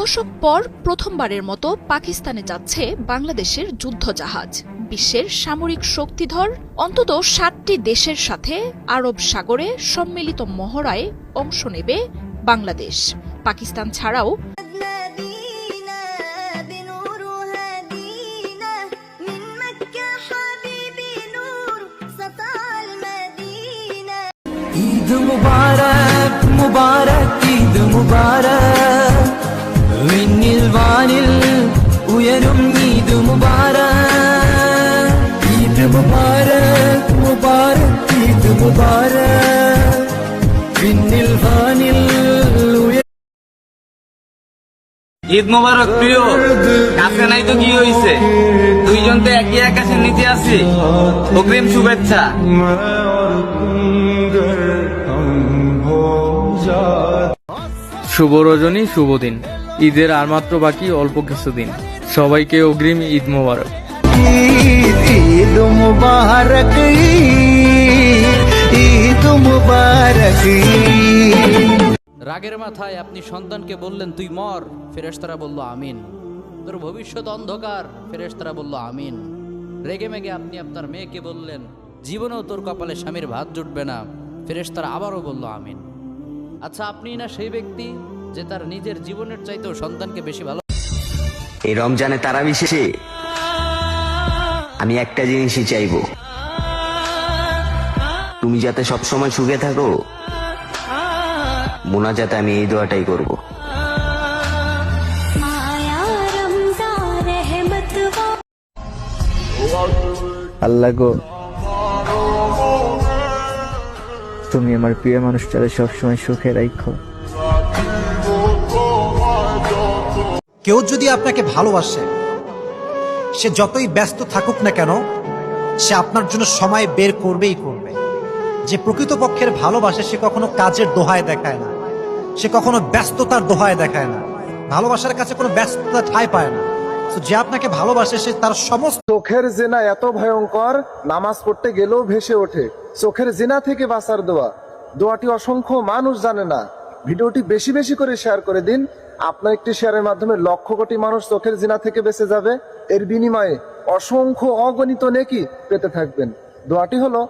দশক পর প্রথমবারের মতো পাকিস্তানে যাচ্ছে বাংলাদেশের যুদ্ধজাহাজ। বিশ্বের সামরিক শক্তিধর অন্তত ৭টি দেশের সাথে আরব সাগরে সম্মিলিত মহড়ায় অংশ নেবে বাংলাদেশ। পাকিস্তান ছাড়াও ঈদ মুবারক মুবারক ঈদ মুবারক വിണ്ണിൽ വാനിൽ ഉയരും ഈദ് മുബാരക് ഈദ് മുബാരക് മുബാരക് ഈദ് മുബാരക് വിണ്ണിൽ വാനിൽ ঈদ মোবারক প্রিয়। কাছে নাই তো কি হইছে, দুইজন তো একই আকাশের নিচে আছি। অগ্রিম শুভেচ্ছা। শুভ রজনী, শুভ দিন। ঈদের আর মাত্র বাকি অল্প কিছুদিন। সবাইকে অগ্রিম ঈদ মোবারক। ঈদ মুবারক ঈদ মুবারক। রাগের মাথায় আপনি সন্তানকে বললেন তুই মর, ফেরেশতারা বলল আমিন। তোর ভবিষ্যৎ অন্ধকার, ফেরেশতারা বলল আমিন। রেগে মেগে আপনি আপনার মেয়েকে বললেন জীবনেও তোর কপালে স্বামীর ভাত জুটবে না, ফেরেশতারা আবারও বলল আমিন। আচ্ছা, আপনি না সেই ব্যক্তি যে তার নিজের জীবনের চাইতেও সন্তানকে বেশি ভালো। এই রমজানে তারাবি শেষে আমি একটা জিনিসই চাইবো, তুমি যাতে সবসময় সুখে থাকো। মোনাজাতে আমি এই দোয়াটাই করব। আল্লাহ গো, তুমি আমার প্রিয় মানুষটারে সবসময় সুখে রাখো। কেউ যদি আপনাকে ভালোবাসে, সে যতই ব্যস্ত থাকুক না কেন, সে আপনার জন্য সময় বের করবেই করবে। যে প্রকৃতপক্ষের ভালোবাসে সে কখনো কাজের দোহায় দেখায় না, সে কখনো ব্যস্ততার দোহায় দেখায় না। ভালোবাসার কাছে কোনো ব্যস্ততা ঠাঁই পায় না। তো যে আপনাকে ভালোবাসে সে তার সমস্ত চোখের জিনা এত ভয়ঙ্কর, নামাজ পড়তে গেলেও ভেসে ওঠে। চোখের জিনা থেকে বাঁচার দোয়া, দোয়াটি অসংখ্য মানুষ জানে না। ভিডিওটি বেশি বেশি করে শেয়ার করে দিন। আপনার একটি শেয়ারের মাধ্যমে লক্ষ কোটি মানুষ চোখের জিনা থেকে বেঁচে যাবে। এর বিনিময়ে অসংখ্য অগণিত নেকি পেতে থাকবেন। দোয়াটি হলো